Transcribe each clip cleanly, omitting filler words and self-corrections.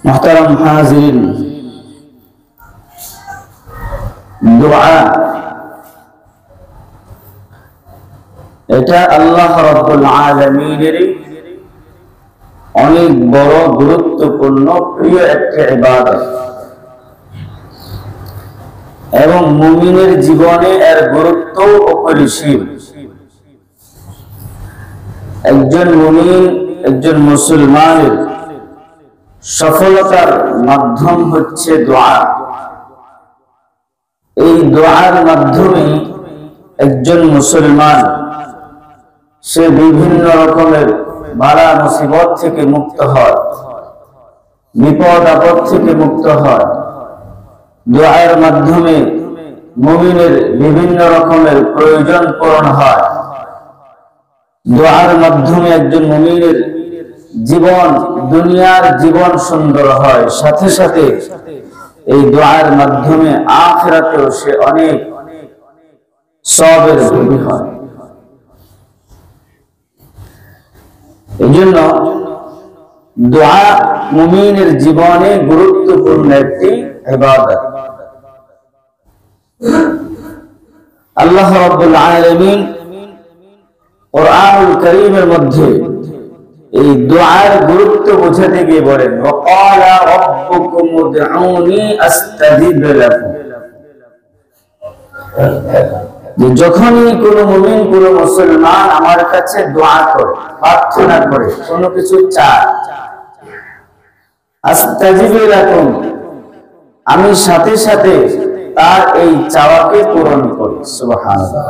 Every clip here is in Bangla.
মুহতারাম হাজিরিন, দোয়া এটা আল্লাহ রাব্বুল আলামিনের অনেক বড় গুরুত্বপূর্ণ প্রিয় একটা ইবাদত এবং মুমিনের জীবনে এর গুরুত্ব অপরিসীম। একজন মুমিন, একজন মুসলমানের সফলতার মাধ্যম হচ্ছে দোয়া। এই দোয়ার মাধ্যমে একজন মুসলমান সে বিভিন্ন রকমের বালা মুসিবত থেকে মুক্ত হয়, বিপদ আপদ থেকে মুক্ত হয়। দোয়ার মাধ্যমে মুমিনের বিভিন্ন রকমের প্রয়োজন পূরণ হয়। দোয়ার মাধ্যমে একজন মুমিনের জীবন, দুনিয়ার জীবন সুন্দর হয়, সাথে সাথে এই দোয়ার মাধ্যমে আখিরাতেও সে অনেক সওয়াবের ভূমি হয়। এই জন্য দোয়া মুমিনের জীবনে গুরুত্বপূর্ণ একটি ইবাদত। আল্লাহ রাব্বুল আলামিন কুরআনুল কারীমের মধ্যে এই দোয়ার গুরুত্ব বোঝাতে গিয়ে বলেন, ওয়াকালা রাব্বুকুম উদউনি আস্তাজিব লাকুম। যখনই কোনো মুমিন, কোনো মুসলমান আমার কাছে দোয়া করে, প্রার্থনা করে, কোনো কিছু চায়, আস্তাজিব লাকুম, আমি সাথে সাথে তার এই চাওয়াকে পূরণ করি। সুবহানাল্লাহ।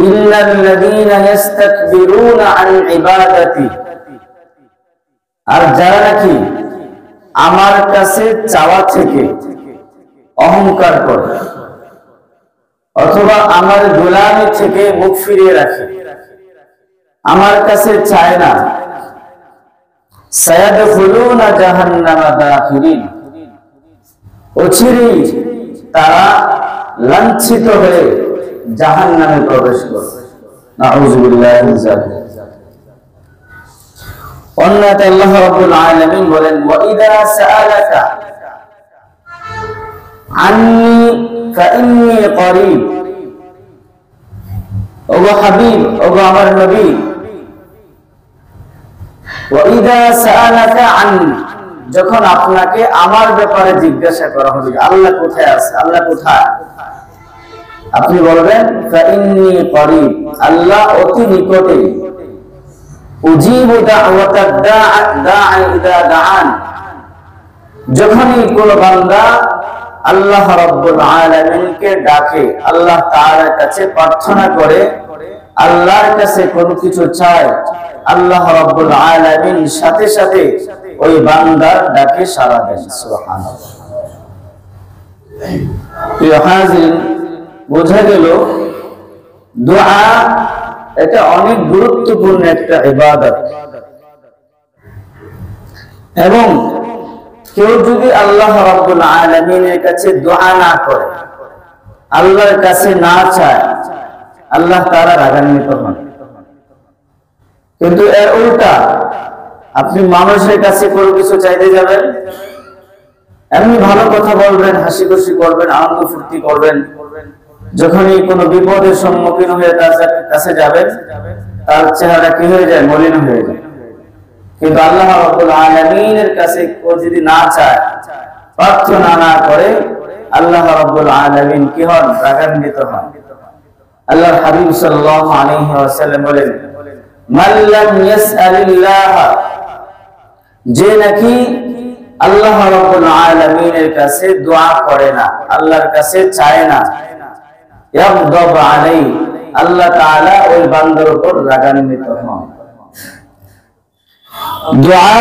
ইল্লাল্লাযীনা ইস্তাকবিরুনা আন ইবাদাতি, আর যারা নাকি আমার কাছে চাওয়া থেকে অহংকার করে অথবা আমার গোলামি থেকে মুখ ফিরিয়ে রাখে, আমার কাছে চায় না, সায়াদখুলুনা জাহান্নামা দাখিরিন, অচিরেই তারা লাঞ্ছিত হয়ে জাহান্নামে প্রবেশ করবে। নাউযুবিল্লাহি মিন যালিক। অন্যতে আল্লাহ রাব্বুল আলামিন বলেন, ওয়া ইযা সাআলাকা আন্নী ফাইন্নী করিব। ওগো হাবিব, ওগো আমার নবী, ওয়া ইযা সাআলাকা আন্নী, যখন আপনাকে আমার ব্যাপারে জিজ্ঞাসা করা হবে, আল্লাহ কোথায় আছে, আল্লাহ কোথায়, আপনি বলবেন ফাইন্নী করিব, আল্লাহ অতি নিকটে। উজিবু দাওয়াতাদ দাঈ ইযা দাআন, যখনই কোন বান্দা আল্লাহ রাব্বুল আলামিনকে ডাকে, আল্লাহ তাআলার কাছে প্রার্থনা করে, আল্লাহর কাছে কোনো কিছু চায়, আল্লাহ রাব্বুল আলামিন সাথে সাথে ওই বান্দার ডাকে সাড়া দেন। সুবহানাল্লাহ। প্রিয় হাজিরিন, বোঝা গেল দোয়া এটা অনেক গুরুত্বপূর্ণ একটা ইবাদত। এবং কেউ যদি আল্লাহ রাব্বুল আলামিনের কাছে দোয়া না করে, আল্লাহর কাছে না চায়, আল্লাহ তাআলা রাগান্বিত হন। কিন্তু এর উল্টা, আপনি মানুষের কাছে কোনো কিছু চাইতে যাবেন, এমনি ভালো কথা বলবেন, হাসি খুশি করবেন, আনন্দ ফুর্তি করবেন, যখনই কোনো বিপদের সম্মুখীন হয়ে তার কাছে যাবেন, তার চেহারা কি হয়ে যায়, মলিন হয়ে যায়। কিন্তু আল্লাহ রাব্বুল আলামিনের কাছে কেউ যদি না চায়, প্রার্থনা না করে, আল্লাহ রাব্বুল আলামিন কি হন, রাগান্বিত হন। আল্লাহর হাবিব সাল্লাল্লাহু আলাইহি ওয়াসাল্লাম বলেন, মান লাম ইয়াসআলিল্লাহ, যে নাকি আল্লাহ রাব্বুল আলামিনের কাছে দোয়া করে না, আল্লাহর কাছে চায় না, ইয়াগদাব আলাইহি, আল্লাহ তাআলা ওই বান্দার উপর রাগান্বিত হন। দোয়া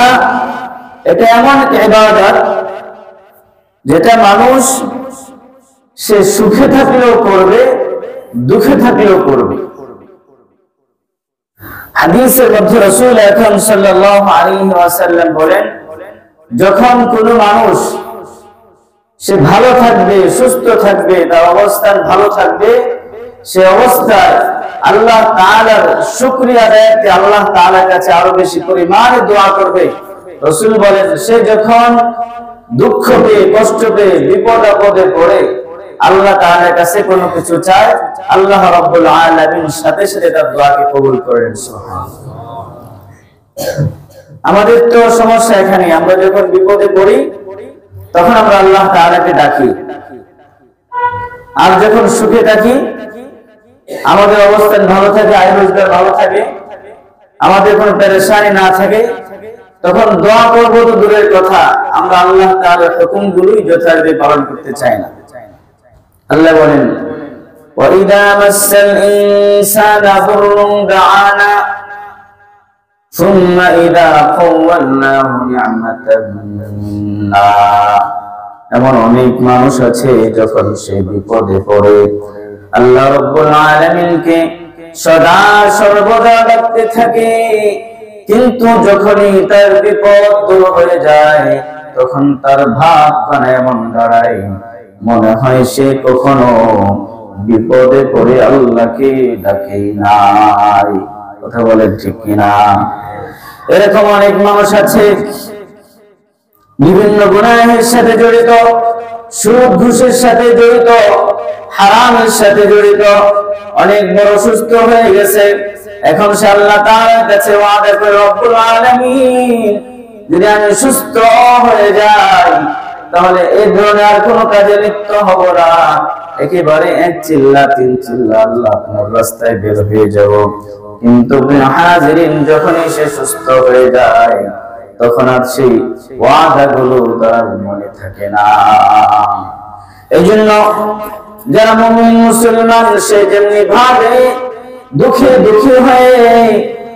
এটা এমন একটা ইবাদত যেটা মানুষ সে সুখে থাকলেও করবে, দুঃখে থাকলেও করবে। হাদিসের মধ্যে রাসূল আকরাম সাল্লাল্লাহু আলাইহি ওয়াসাল্লাম বলেন, যখন কোনো মানুষ সে ভালো থাকবে, সুস্থ থাকবে, তার অবস্থান ভালো থাকবে, সে অবস্থায় আল্লাহ তাআলার শুকরিয়া আদায়ে আল্লাহ তাআলার কাছে আরো বেশি পরিমাণে দোয়া করবে, রাসূল বলেন সে যখন দুঃখ পেয়ে কষ্ট পেয়ে বিপদ আপদে পড়ে আল্লাহ তাআলার কাছে কোনো কিছু চায়, আল্লাহ রাব্বুল আলামিন সাথে সাথে তার দোয়াকে কবুল করেন। সুবহানাল্লাহ। আমাদের তো সমস্যা এখানে, আমরা যখন বিপদে পড়ি তখন আমরা আল্লাহ তাআলাকে ডাকি, আর যখন সুখে থাকি, আমাদের অবস্থান ভালো থাকে, আয় রোজগার ভালো থাকে, আমাদের কোনো পেরেশানি না থাকে, তখন দোয়া করবো তো দূরের কথা, আমরা আল্লাহ তাআলার হুকুমগুলোই যথাযথ পালন করতে চাই না। আল্লাহ বলেন ওয়াইদা মাসাল ইনসানা দুররুন দাআনা সুম্মা ইযা খাওয়ালনাহু নি'মাতান মিন্না। এমন অনেক মানুষ আছে যখন সে বিপদে পড়ে আল্লাহ রাব্বুল আলামিনকে সদা সর্বদা ডাকতে থাকে, কিন্তু যখনই তার বিপদ দূর হয়ে যায় তখন তার ভাবখানা এমন দাঁড়ায় মনে হয় সে কখনো বিপদে পড়ে আল্লাহকে ডাকে নাই। কথা বলেন ঠিক কিনা? এরকম অনেক মানুষ আছে বিভিন্ন গুনাহের সাথে জড়িত, সুদ ঘুষের সাথে জড়িত, হারামের সাথে জড়িত, অনেক বড় সুস্থ হয়ে গেছে। এখন সে আল্লাহ তাআলার কাছে ওয়াদা করে, রব্বুল আলামিন যদি আমি সুস্থ হয়ে যাই তাহলে এই ধরনের আর কোনো কাজে লিপ্ত হব না, একেবারে এক চিল্লা তিন চিল্লা আল্লাহ আপনার রাস্তায় বের হয়ে যাব। কিন্তু হাজিরিন যখনই সে সুস্থ হয়ে যায় তখন আর সেই ওয়াদাগুলো তার মনে থাকে না। এই জন্য যারা মুমিন মুসলমান সে যেমনি ভাবে দুঃখে দুঃখী হয়ে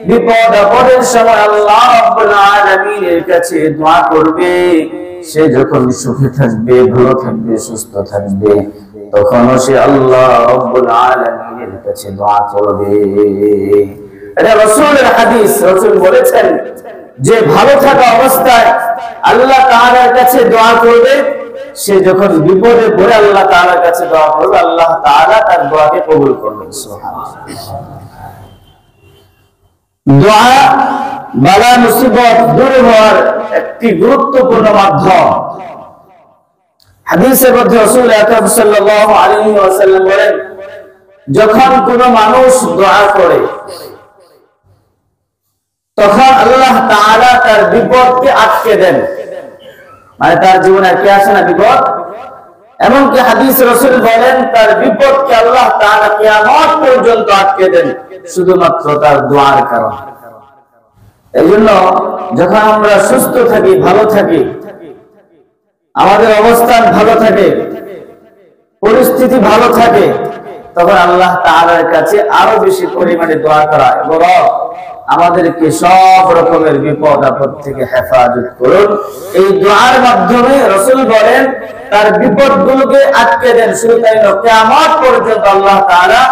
বিপদ আপদের সময় আল্লাহ রাব্বুল আলামিনের কাছে দোয়া করবে, সে যখন সুখে থাকবে, ভালো থাকবে, সুস্থ থাকবে, তখনও সে আল্লাহ রাব্বুল আলামিনের কাছে দোয়া করবে। এটা রাসূলের হাদিস। রাসূল বলেছেন যে ভালো থাকা অবস্থায় আল্লাহ তাআলার কাছে দোয়া করবে, সে যখন বিপদে পড়ে আল্লাহ তাআলার কাছে দোয়া করবে, আল্লাহ তাআলা তার দোয়াকে কবুল করবেন। সুবহানাল্লাহ। দোয়া বালা মুসিবত দূর হওয়ার একটি গুরুত্বপূর্ণ মাধ্যম। হাদিসের মধ্যে রাসূল আকরাম সাল্লাল্লাহু আলাইহি ওয়াসাল্লাম বলেন, যখন কোন মানুষ দোয়া করে তখন আল্লাহ তাআলা তার বিপদকে আটকে দেন, মানে তার জীবনে কি আসে না বিপদ। এমনকি হাদিস রাসূল বলেন তার বিপদকে আল্লাহ তাআলা কিয়ামত পর্যন্ত আটকে দেন শুধুমাত্র তার দোয়ার কারণে। এইজন্য যখন আমরা সুস্থ থাকি, ভালো থাকি, আমাদের অবস্থান ভালো থাকে, পরিস্থিতি ভালো থাকে, তখন আল্লাহ তাআলার কাছে আরো বেশি পরিমাণে দোয়া করা এবং আমাদেরকে সব রকমের বিপদ আপদ থেকে হেফাজত করুন। এই দোয়ার মাধ্যমে রাসূল বলেন তার বিপদগুলোকে আটকে দেন। শুধু তাই নয়, কিয়ামত পর্যন্ত আল্লাহ তাআলা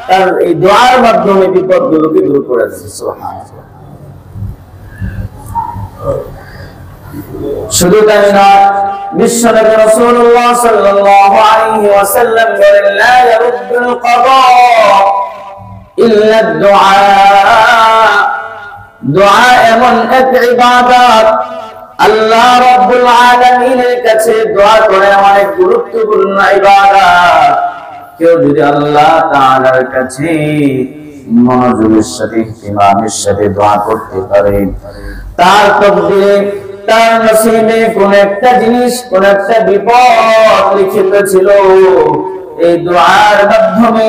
তার এই দোয়ার মাধ্যমে বিপদগুলোকে দূর করে দেন। সুবহানাল্লাহ। শুধু তাই নয়, বিশ্বনবী রাসূলুল্লাহ সাল্লাল্লাহু আলাইহি ওয়াসাল্লাম বলেন, লা ইয়ারুদ্দুল কাদা ইল্লা দুআ। দোয়া এমন এক ইবাদত, আল্লাহ রাব্বুল আলামিনের কাছে দোয়া করা অনেক গুরুত্বপূর্ণ ইবাদত। কেউ যদি আল্লাহ তাআলার কাছে মনোযোগের সাথে, ইহতিমামের সাথে দোয়া করতে পারে, তার তকদিরে, তার নসিবে কোন একটা জিনিস, কোন একটা বিপদ লিখিত ছিল, এই দোয়ার মাধ্যমে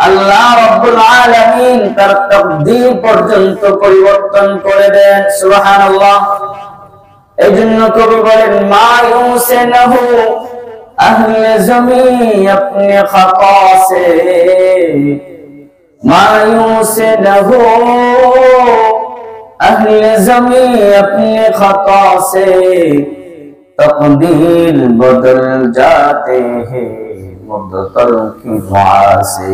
আল্লাহ রাব্বুল আলামিন তার তাকদীর পর্যন্ত পরিবর্তন করে দেন। সুবহানাল্লাহ। এইজন্য কবি বলেন, মা ইউসিনহু আহলে জমি আপনি খাতা সে, মা ইউসিনহু আহলে জমি আপনি খাতা সে, तकदीर बदल जाते हैं मुद्दतल की दुआ से।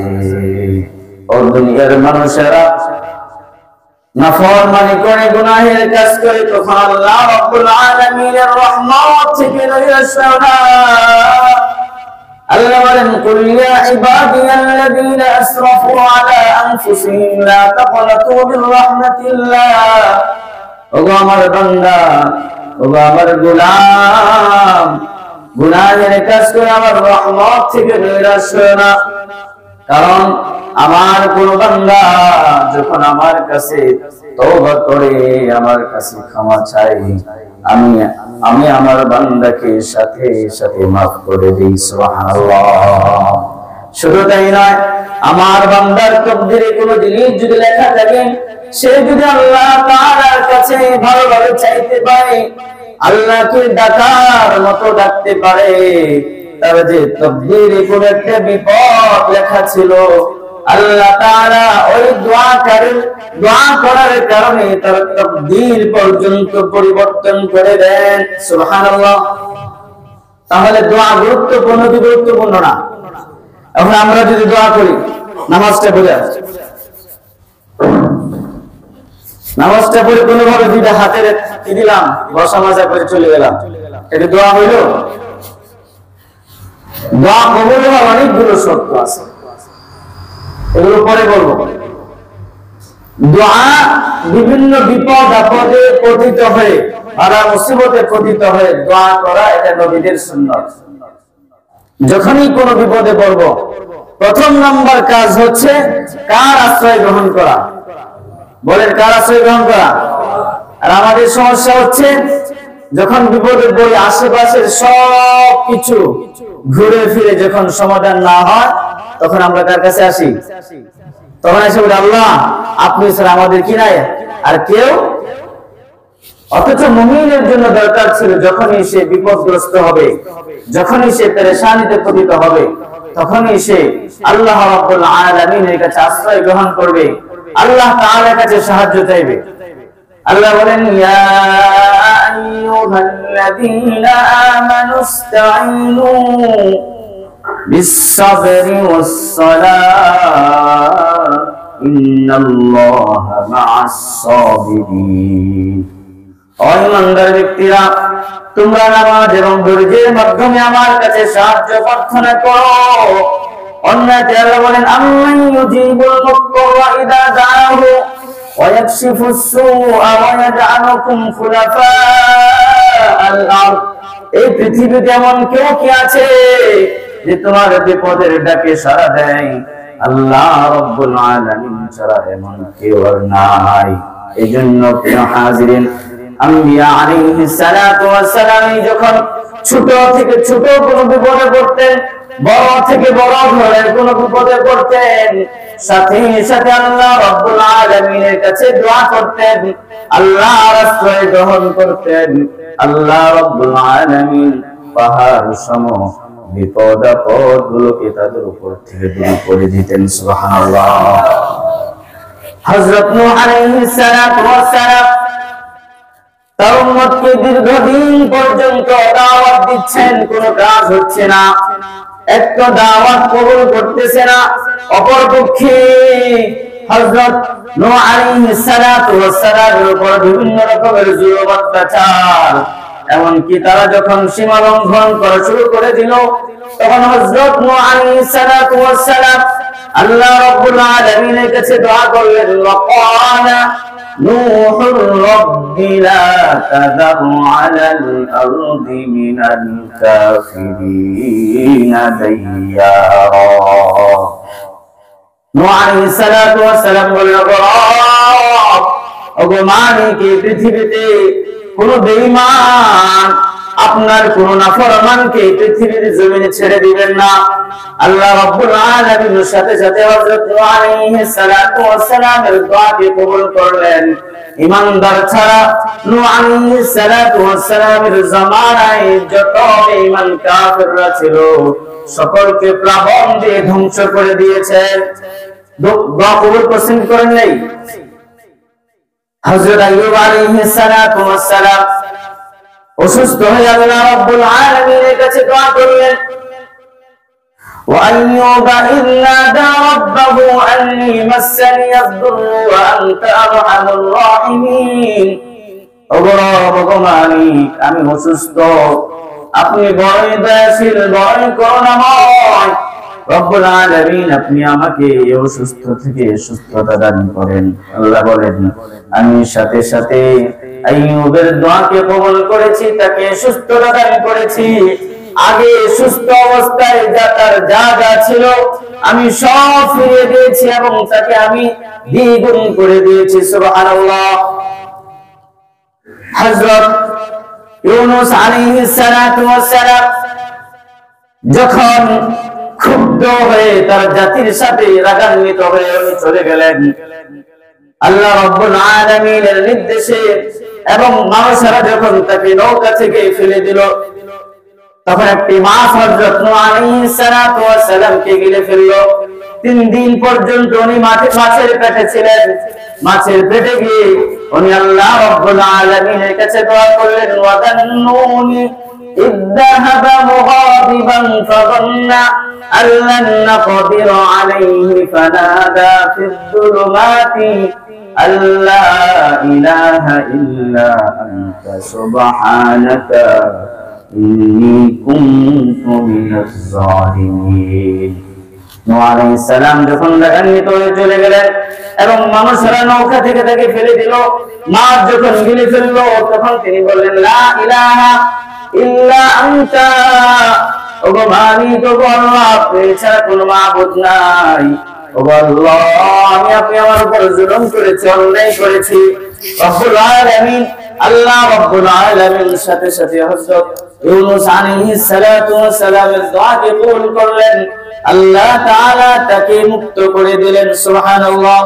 और दुनियार মানুষেরা নাফরমানি করে গুনাহের কাজ করে তখন আল্লাহ রাব্বুল আলামিনের রহমত থেকে নিরাশা না। আল্লাহ বলেন, কুল ইয়া ইবাদিয়াল্লাযীনা আসরাফু আলা আনফুসিহিম লা তাকনাতু মির রাহমাতিল্লাহ। ওগো আমার বান্দা, ওগো আমার গোলাম, গুনাহের কাজ করে আমার রহমত থেকে নৈরাশ হয় না। কারণ আমার কোন বান্দা যখন আমার কাছে তওবা করে, আমার কাছে ক্ষমা চাই, আমি আমার বান্দাকে সাথে সাথে মাফ করে দিই। সুবহানাল্লাহ। শুধু তাই নয়, আমার বান্দার তকদিরে কোনো জিনিস যদি লেখা থাকে, সে যদি আল্লাহ তাআলার কাছে ভালোভাবে চাইতে পারে, আল্লাহকে ডাকার মতো ডাকতে পারে, তার যে তকদিরে কোন একটা বিপদ লেখা ছিল, আল্লাহ তাআলা ওই দোয়া করার কারণে তার তকদির পর্যন্ত পরিবর্তন করে দেন। সুবহানাল্লাহ। তাহলে দোয়া গুরুত্বপূর্ণ কি গুরুত্বপূর্ণ না? এখন আমরা যদি দোয়া করি, নামাজটা পড়ে কোনোভাবে দুইটা হাতে কি দিলাম, বসা মাজা করে চলে গেলাম, এটা দোয়া হইল? দোয়া কবুল হওয়ার অনেকগুলো শর্ত আছে, এগুলো পরে বলবো। দোয়া বিভিন্ন বিপদ আপদে পতিত হয়ে, বালা মুসিবতে পতিত হয়ে দোয়া করা, এটা নবীদের সুন্নাত। যখনই কোনো বিপদে পড়ব, প্রথম নাম্বার কাজ হচ্ছে কার আশ্রয় গ্রহণ করা? বলেন, কার আশ্রয় গ্রহণ করা? আর আমাদের সমস্যা হচ্ছে, যখন বিপদে পড়ি আশেপাশের সব কিছু ঘুরে ফিরে যখন সমাধান না হয়, তখন আমরা কার কাছে আসি? তখন এসে বলি, আল্লাহ আপনি ছাড়া আমাদের কি নাই আর কেউ? অথচ মুমিনের জন্য দরকার ছিল, যখনই সে বিপদগ্রস্ত হবে, যখনই সে পেরেশানিতে পতিত হবে, তখনই সে আল্লাহ রাব্বুল আলামিনের কাছে আশ্রয় গ্রহণ করবে, আল্লাহ তাআলার কাছে সাহায্য চাইবে। আল্লাহ বলেন, ইয়া আইয়ুহাল্লাযীনা আমানুস্তাঈনু বিস-সাবরি ওয়াস-সালাহ ইন্নাল্লাহা মা'আস-সাবিরিন। ও ইমানদার ব্যক্তিরা, তোমরা নামাজ এবং ধৈর্যের মাধ্যমে আমার কাছে সাহায্য প্রার্থনা করো। অন্যতে আল্লাহ বলেন, আম্মান ইউজিবুল মুত্তারা ইযা দাআহু ওয়া ইয়াকশিফুস সুআ ওয়া ইয়াজআলুকুম খুলাফাআল আরদ। এই পৃথিবীতে এমন কেউ কি আছে যে তোমার বিপদের ডাকে সাড়া দেয়? আল্লাহ রাব্বুল আলামিন ছাড়া এমন কেউ আর নাই। এজন্য প্রিয় হাজিরিন, আম্বিয়া আলাইহিস সালাতু ওয়াস সালাম যখন ছোট থেকে ছোট কোনো বিপদে পড়তেন, বড় থেকে বড় ধরনের কোনো বিপদে পড়তেন, সাথে সাথে আল্লাহ রাব্বুল আলামিনের কাছে দোয়া করতেন, আল্লাহর আশ্রয় গ্রহণ করতেন। আল্লাহ রাব্বুল আলামিন পাহাড় সম বিপদ আপদ গুলোকে তাদের উপর থেকে দূর করে দিতেন। সুবহানাল্লাহ। হযরত নূহ আলাইহিস সালাতু ওয়াস সালাম তার উম্মতকে দীর্ঘদিন পর্যন্ত দাওয়াত দিচ্ছেন, কোনো কাজ হচ্ছে না, একটা দাওয়াত কবুল করতেছে না। অপরপক্ষে হযরত নূহ আলাইহিস সালাতু ওয়াস সালামের উপর বিভিন্ন রকমের জুলুম অত্যাচার, এমনকি তারা যখন সীমা লঙ্ঘন করা শুরু করে দিল, তখন হযরত নূহ আলাইহিস সালাতু ওয়াস সালাম আল্লাহ রাব্বুল আলামিনের কাছে দোয়া করলেন, ওয়াকালা نوح رب لا تذر على الأرض من الكافرين ديارا। নূহ আলাইহিস সালাতু ওয়াস সালাম বললেন, ওগো মালিক, এই পৃথিবীতে কোন বেঈমান, আপনার কোন নাফরমানকে পৃথিবীর জমিনে ছেড়ে দিবেন না। আল্লাহ রাব্বুল আলামিনের সাথে সাথে হযরত নূহ আলাইহিস সালাতু ওয়াস সালামের দোয়াকে কবুল করলেন। ঈমানদার ছাড়া নূহ আলাইহিস সালাতু ওয়াস সালামের জামানায় যত বেঈমান কাফিররা ছিল, সকলকে প্লাবন দিয়ে ধ্বংস করে দিয়েছেন। দোয়া কবুল করছেন, করেন নাই? হযরত আইয়ুব আলাইহিস সালাতু ওয়াস সালাম অসুস্থ হয়ে আল্লাহ রাব্বুল আলামিনের কাছে দোয়া করলেন, وأيوب إذ نادى ربه أني مسني الضر وأنت أرحم الراحمين। আমি অসুস্থ, আপনি বড়ই দয়াশীল, বড়ই করুণাময়। রব্বুল আলামিন, আপনি আমাকে এই অসুস্থ থেকে সুস্থতা দান করেন। আল্লাহ বলেন, আমি সাথে সাথে আইয়ুবের দোয়াকে কবুল করেছি, তাকে সুস্থতা দান করেছি। আগে সুস্থ অবস্থায় তার যা যা ছিল আমি সব ফিরিয়ে দিয়েছি এবং তাকে আমি দ্বিগুণ করে দিয়েছি। সুবহানাল্লাহ। হযরত ইউনূস আলাইহিস সালাতু ওয়াস সালাম যখন ক্ষুব্ধ হয়ে তার জাতির সাথে রাগান্বিত হয়ে চলে গেলেন আল্লাহ রাব্বুল আলামিনের নির্দেশে, এবং মানুষেরা যখন তাকে নৌকা থেকে ফেলে দিল, তখন একটি মাছ হযরত নূহ আলাইহিস সালাতু ওয়াস সালামকে গিলে ফেলল। 3 দিন পর্যন্ত উনি মাছের পেটে ছিলেন। মাছের পেটে গিয়ে উনি আল্লাহ রাব্বুল আলামিনের কাছে দোয়া করলেন, ওয়াদান্নুনি إذ ذهب مغاضبا فظن أن لن نقدر عليه فنادى في الظلمات أن لا إله إلا أنت سبحانك إني كنت من الظالمين। নূহ আলাইহিস সালাম যখন রাগান্বিত হয়ে চলে গেলেন এবং মানুষেরা নৌকা থেকে তাকে ফেলে দিল, মাছ যখন গিলে ফেললো, তখন তিনি বললেন, লা ইলাহা ইল্লা আনতা, ওগো মালিক, ওগো আল্লাহ, আপনি ছাড়া কোনো মাবুদ নাই। ওগো আল্লাহ, আমি আপনি আমার উপর জুলুম করেছি, অন্যায় করেছি। রব্বুল আলামিন, আল্লাহ রব্বুল আলামিনের সাথে সাথে হযরত ইউনূস আলাইহিস সালাতু ওয়াস সালামের দোয়াকে কবুল করলেন। আল্লাহ তাআলা তাকে মুক্ত করে দিলেন। সুবহানাল্লাহ।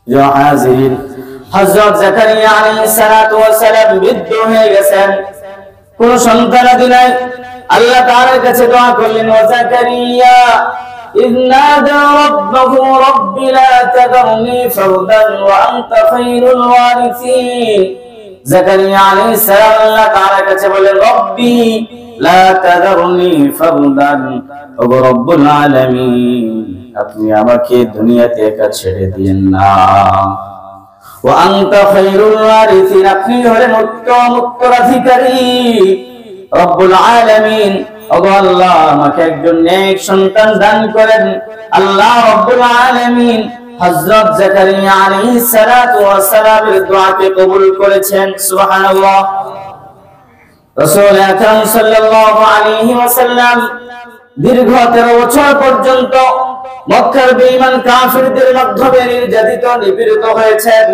ইয়া হাজিরিন, হযরত জাকারিয়া আলাইহিস সালাতু ওয়াস সালাম বৃদ্ধ হয়ে গেছেন, কোন সন্তানাদি নাই। আল্লাহ তাআলার কাছে দোয়া করলেন, ওয়া জাকারিয়া إذ نادى ربه رب لا تذرني فردا وأنت خير الوارثين। জাকারিয়া আলাইহিস সালাম আল্লাহ তাআলার কাছে বললেন, রব্বি লা তাযরনি ফারদান, ওগো রব্বুল আলামিন, আপনি আমাকে দুনিয়াতে একা ছেড়ে দিয়েন না। ওয়া আনতা খায়রুল ওয়ারিসিন, আপনি হলেন উত্তম উত্তরাধিকারী। রব্বুল আলামিন, ওগো আল্লাহ, আমাকে একজন নেক সন্তান দান করেন। আল্লাহ রব্বুল আলামিন হযরত জাকারিয়া আলাইহিস সালাতু ওয়াস সালামের দোয়াকে কবুল করেছেন। সুবহানাল্লাহ। রাসূল আকরাম সাল্লাল্লাহু আলাইহি ওয়াসাল্লাম দীর্ঘ 13 বছর পর্যন্ত মক্কার বেঈমান কাফিরদের মাধ্যমে নির্যাতিত নিপীড়িত হয়েছেন।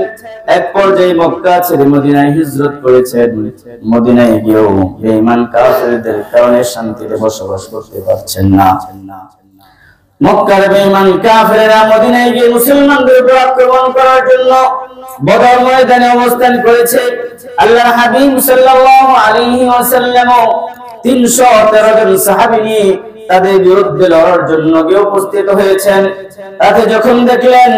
এক পর্যায়ে মক্কা ছেড়ে মদিনায় হিজরত করেছেন। মদিনায় গিয়েও বেঈমান কাফিরদের কারণে শান্তিতে বসবাস করতে পারছেন না। মক্কার বেঈমান কাফিররা মদিনায় গিয়ে মুসলমানদের উপর আক্রমণ করার জন্য বদর ময়দানে অবস্থান করেছে। আল্লাহর হাবিব সাল্লাল্লাহু আলাইহি ওয়াসাল্লাম 313 জন সাহাবী নিয়ে তাদের বিরুদ্ধে লড়ার জন্য গিয়ে উপস্থিত হয়েছেন। তাতে যখন দেখলেন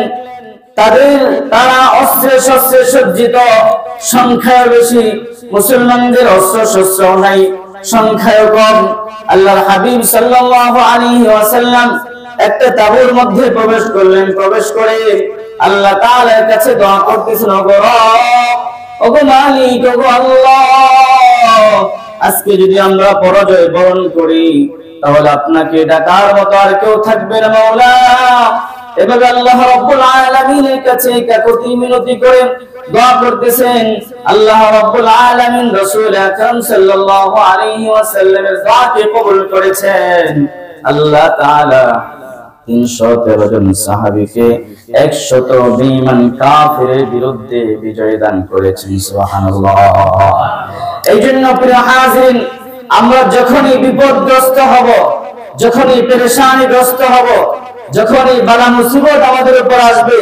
তারা অস্ত্রে শস্ত্রে সজ্জিত, সংখ্যায় বেশি, মুসলমানদের অস্ত্র শস্ত্র নাই, সংখ্যায় কম, আল্লাহর হাবিব সাল্লাল্লাহু আলাইহি ওয়াসাল্লাম একটা তাঁবুর মধ্যে প্রবেশ করলেন। প্রবেশ করে আল্লাহ তাআলার কাছে দোয়া করতেছেন, ওগো মালিক, ওগো আল্লাহ, আজকে যদি আমরা পরাজয় বরণ করি তাহলে আপনাকে ডাকার মতো আর কেউ থাকবে না মাওলা। এভাবে আল্লাহ রাব্বুল আলামিনের কাছে কাকুতি মিনতি করে দোয়া করতেছেন। আল্লাহ রাব্বুল আলামিন রাসূল আকরাম সাল্লাল্লাহু আলাইহি ওয়াসাল্লামের দোয়াকে কবুল করেছেন। আল্লাহ তাআলা 313 জন সাহাবীকে 100 বেঈমান কাফিরের বিরুদ্ধে বিজয় দান করেছেন। সুবহানাল্লাহ। এইজন্য প্রিয় হাজিরিন, আমরা যখনই বিপদগ্রস্ত হব, যখনই পেরেশানিগ্রস্ত হব, যখনই বালা মুসিবত আমাদের উপর আসবে,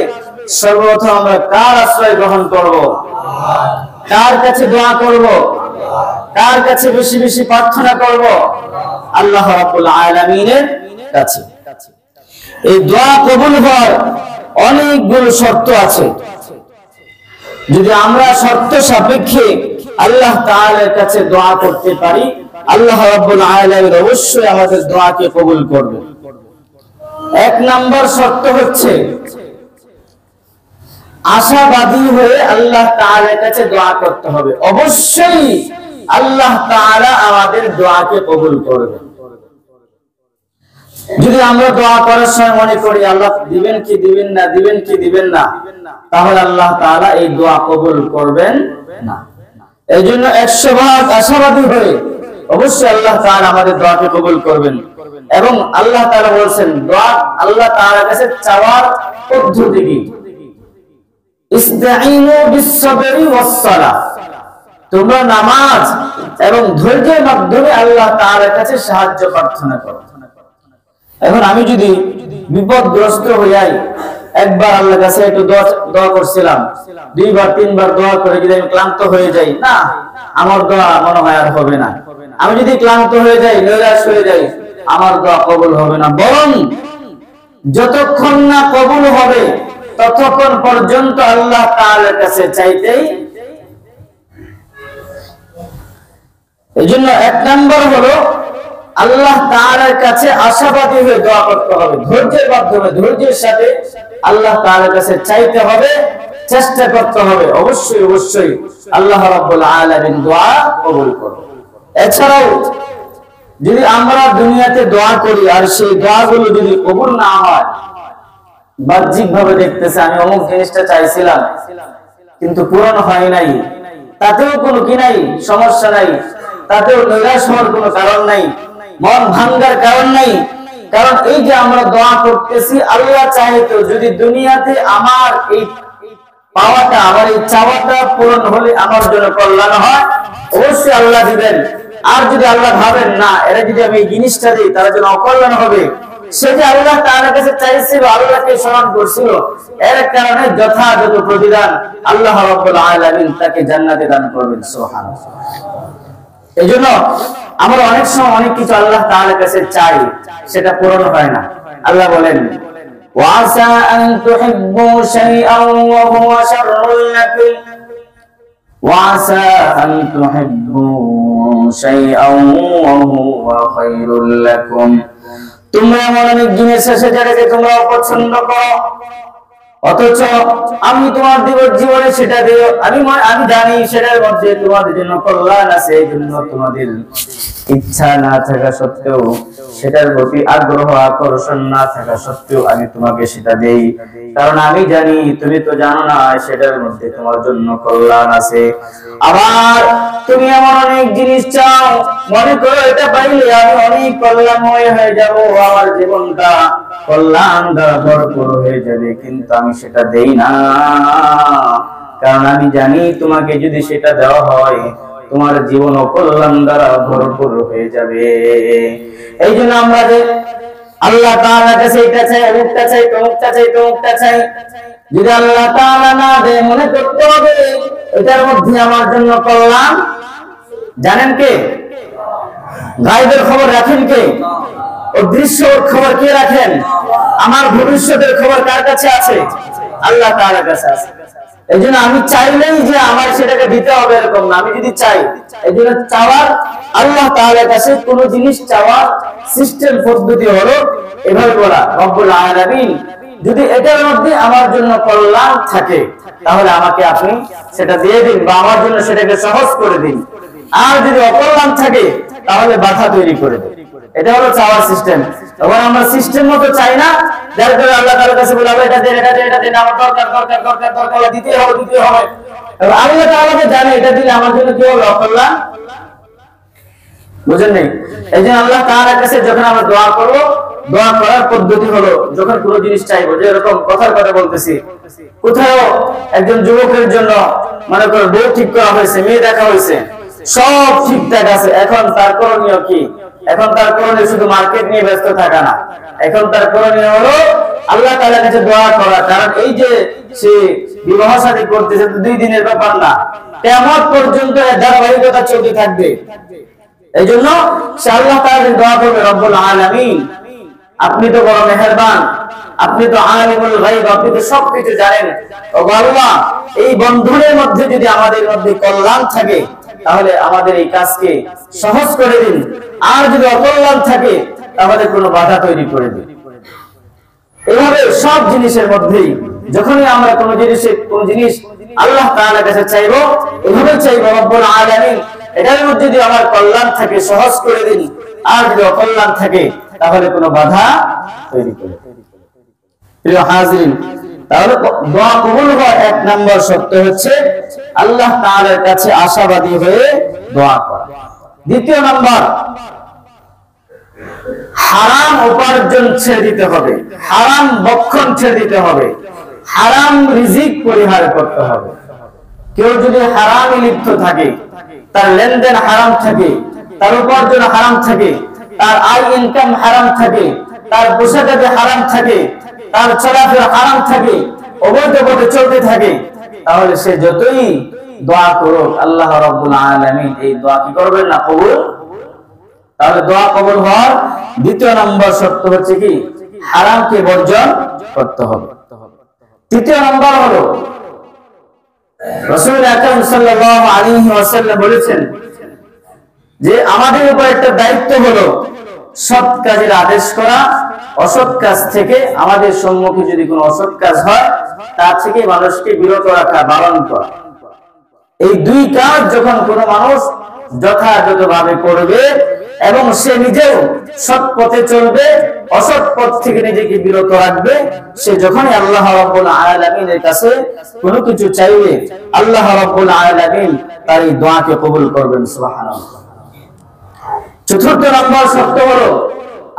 সর্বপ্রথম আমরা কার আশ্রয় গ্রহণ করব? কার কাছে দোয়া করব? কার কাছে বেশি বেশি প্রার্থনা করব? আল্লাহ রাব্বুল আলামিনের কাছে। এই দোয়া কবুল হওয়ার অনেকগুলো শর্ত আছে। যদি আমরা শর্ত সাপেক্ষে আল্লাহ তাআলার কাছে দোয়া করতে পারি, আল্লাহ রাব্বুল আলামিন অবশ্যই আমাদের দোয়াকে কবুল করবেন। 1 নম্বর শর্ত হচ্ছে আশাবাদী হয়ে আল্লাহ তাআলার কাছে দোয়া করতে হবে। অবশ্যই আল্লাহ তাআলা আমাদের দোয়াকে কবুল করবেন। যদি আমরা দোয়া করার সময় মনে করি আল্লাহ দিবেন কি দিবেন না, দিবেন কি দিবেন না, তাহলে আল্লাহ তাআলা এই দোয়া কবুল করবেন না। এই জন্য 100% আশাবাদী হয়ে অবশ্যই আল্লাহ তাআলা আমাদের দোয়াকে কবুল করবেন। এবং আল্লাহ তাআলা বলেন দোয়া আল্লাহ তাআলার কাছে চাওয়ার পদ্ধতি কি, ইসতাঈনু বিস-সাবরি ওয়াস-সালাহ, তোমরা নামাজ এবং ধৈর্যের মাধ্যমে আল্লাহ তাআলার কাছে সাহায্য প্রার্থনা করো। এখন আমি যদি বিপদগ্রস্ত হই, একবার আল্লাহর কাছে একটু দোয়া করছিলাম, দুইবার তিনবার দোয়া করে যদি আমি ক্লান্ত হয়ে যাই, না আমার দোয়া মনে হয় আর হবে না। আমি যদি ক্লান্ত হয়ে যাই, নিরাশ হয়ে যাই, আমার দোয়া কবুল হবে না। বরং যতক্ষণ না কবুল হবে ততক্ষণ পর্যন্ত আল্লাহ তাআলার কাছে চাইতেই। এইজন্য এক নাম্বার হলো আল্লাহ তাআলার কাছে আশাবাদী হয়ে দোয়া করতে হবে, ধৈর্যের মাধ্যমে, ধৈর্যের সাথে আল্লাহ তাআলার কাছে চাইতে হবে, চেষ্টা করতে হবে। অবশ্যই অবশ্যই আল্লাহ রাব্বুল আলামিন দোয়া কবুল করবেন। এছাড়াও যদি আমরা দুনিয়াতে দোয়া করি আর সেই দোয়াগুলো যদি কবুল না হয়, বাহ্যিক ভাবে দেখতেছে আমি অমুক জিনিসটা চাইছিলাম কিন্তু পূরণ হয় নাই, তাতেও কোনো কি নাই, সমস্যা নাই, তাতেও নিরাশ হওয়ার কোনো কারণ নাই, মন ভাঙ্গার কারণ নাই। কারণ এই যে আমরা দোয়া করতেছি, আল্লাহ চাইতো যদি দুনিয়াতে আমার এই পাওয়াটা, আমার এই চাওয়াটা পূরণ হলে আমার জন্য কল্যাণ হয়, অবশ্যই আল্লাহ দিবেন। আর যদি আল্লাহ ভাবেন না এরা যদি আমি এই জিনিসটা দিই তার জন্য অকল্যাণ হবে, সেটা আল্লাহ তাআলার কাছে চাইছিল, আল্লাহকে স্মরণ করছিল, এর কারণে যথাযথ প্রতিদান আল্লাহ রাব্বুল আলামিন তাকে জান্নাতে দান করবেন। সুবহানাল্লাহ। এইজন্য আমরা অনেক সময় অনেক কিছু আল্লাহ তাআলার কাছে চাই, সেটা পূরণ হয় না। আল্লাহ বলেন ওয়াসা আন তুহিব্বু শাইআন ওয়া হুয়া শাররুল লাকুম ওয়াসা আন তুহিব্বু শাইআন ওয়া হুয়া খায়রুল লাকুম, তোমরা এমন অনেক জিনিস আছে যেটাকে তোমরা পছন্দ করো, অথচ আমি তোমার জীবনে সেটা দিও, আমি জানি সেটার মধ্যে তোমাদের জন্য কল্যাণ আছে। এই জন্য তোমাদের ইচ্ছা না থাকা সত্ত্বেও, সেটার প্রতি আগ্রহ আকর্ষণ না থাকা সত্ত্বেও আমি তোমাকে সেটা দেই, কারণ আমি জানি তুমি তো জানো না সেটার মধ্যে তোমার জন্য কল্যাণ আছে। আবার তুমি এমন অনেক জিনিস চাও, মনে করো এটা পাইলে আমি অনেক কল্যাণময় হয়ে যাব, আমার জীবনটা কল্যাণ দ্বারা ভরপুর হয়ে যাবে, কিন্তু আমি সেটা দেই না, কারণ আমি জানি তোমাকে যদি সেটা দেওয়া হয় তোমার জীবন কল্যাণ দ্বারা ভরপুর হয়ে যাবে। এই জন্য আমরা যে আল্লাহ তাআলার কাছে এটা চাই, অমুকটা চাই, তমুকটা চাই, তমুকটা চাই, যদি আল্লাহ তাআলা না দেয় মনে করতে হবে এটার মধ্যে আমার জন্য কল্যাণ। জানেন কে? গায়বের খবর রাখেন কে? অদৃশ্যের খবর কে রাখেন? আমার ভবিষ্যতের খবর কার কাছে আছে? আল্লাহ তাআলার কাছে আছে। এই জন্য আমি চাইলেই যে আমার সেটাকে দিতে হবে এরকম না, আমি যদি চাই, এই জন্য চাওয়ার আল্লাহ তাআলার কাছে কোন জিনিস চাওয়ার সিস্টেম পদ্ধতি হলো এভাবে বলা, রব্বুল আলামিন যদি এটার মধ্যে আমার জন্য কল্যাণ থাকে তাহলে আমাকে আপনি সেটা দিয়ে দিন বা আমার জন্য সেটাকে সহজ করে দিন, আর যদি অকল্যাণ থাকে তাহলে বাধা তৈরি করে দিন। এটা হলো চাওয়ার সিস্টেম। তখন আমরা সিস্টেম মতো চাই না, যার কারণে আল্লাহ তাআলার কাছে বলা হবে এটা দেন, এটা দেন, এটা দেন, আমার দরকার দরকার দরকার দরকার, দিতে হবে দিতে হবে। আল্লাহ তাআলাকে জানে এটা দিলে আমার জন্য কি হবে? অকল্যাণ। বুঝেন নাই? এই জন্য আল্লাহ তাআলার কাছে যখন আমরা দোয়া করব, দোয়া করার পদ্ধতি হলো যখন কোনো জিনিস চাইবো, যে এরকম কথার কথা বলতেছি, কোথাও একজন যুবকের জন্য মনে করো বউ ঠিক করা হয়েছে, মেয়ে দেখা হয়েছে, সব ঠিকঠাক আছে, এখন তার করণীয় কি? এখন তার করণীয় শুধু মার্কেট নিয়ে ব্যস্ত থাকা না, এখন তার করণীয় হলো আল্লাহ তাআলার কাছে দোয়া করা। কারণ এই যে সে বিবাহ শাদী করতেছে 2 দিনের ব্যাপার না, কিয়ামত পর্যন্ত এর ধারাবাহিকতা চলতে থাকবে। এই জন্য সে আল্লাহ তাআলার দোয়া করবে, রব্বুল আলামিন আপনি তো বড় মেহেরবান, আপনি তো আলিমুল গায়ব, আপনি তো সবকিছু জানেন। ও আল্লাহ এই বন্ধনের মধ্যে যদি আমাদের মধ্যে কল্যাণ থাকে তাহলে আমাদের এই কাজকে সহজ করে দিন, আর যদি অকল্যাণ থাকে তাহলে কোনো বাধা তৈরি করে দিন। এভাবে সব জিনিসের মধ্যেই যখনই আমরা কোন জিনিস আল্লাহ তাআলার কাছে চাইবো, এভাবে চাইবো রব্বুল আলামিন এটার মধ্যে যদি আমার কল্যাণ থাকে সহজ করে দিন, আর যদি অকল্যাণ থাকে তাহলে কোনো বাধা তৈরি করে। প্রিয় হাজিরিন, তাহলে দোয়া কবুল হওয়ার এক নম্বর শর্ত হচ্ছে আল্লাহ তাআলার কাছে আশাবাদী হয়ে দোয়া করা। দ্বিতীয় নম্বর, হারাম উপার্জন ছেড়ে দিতে হবে, হারাম ভক্ষণ ছেড়ে দিতে হবে, হারাম রিজিক পরিহার করতে হবে। কেউ যদি হারামে লিপ্ত থাকে, তার লেনদেন হারাম থাকে, তার উপার্জন হারাম থাকে, তার আয় ইনকাম হারাম থাকে, তার পোশাকে হারাম থাকে, তার চলাফেরা হারাম থাকে, অবৈধ পথে চলতে থাকে, তাহলে সে যতই দোয়া করুক আল্লাহ রাব্বুল আলামিন এই দোয়া কি করবেন না, কবুল। তাহলে দোয়া কবুল হওয়ার দ্বিতীয় নম্বর শর্ত হচ্ছে কি, হারামকে বর্জন করতে হবে। তৃতীয় নম্বর হলো রাসূল আকরাম সাল্লাল্লাহু আলাইহি ওয়াসাল্লাম বলেছেন যে আমাদের উপর একটা দায়িত্ব হলো সৎ কাজের আদেশ করা, অসৎ কাজ থেকে আমাদের সম্মুখে যদি কোনো অসৎ কাজ হয় তার থেকে মানুষকে বিরত রাখা, বারণ করা। এই দুই কাজ যখন কোনো মানুষ যথাযথভাবে করবে এবং সে নিজেও সৎ পথে চলবে, অসৎ পথ থেকে নিজেকে বিরত রাখবে, সে যখনই আল্লাহ রাব্বুল আলামিনের কাছে কোনো কিছু চাইবে আল্লাহ রাব্বুল আলামিন তার এই দোয়াকে কবুল করবেন। সুবহানাল্লাহ। চতুর্থ নম্বর শর্ত হলো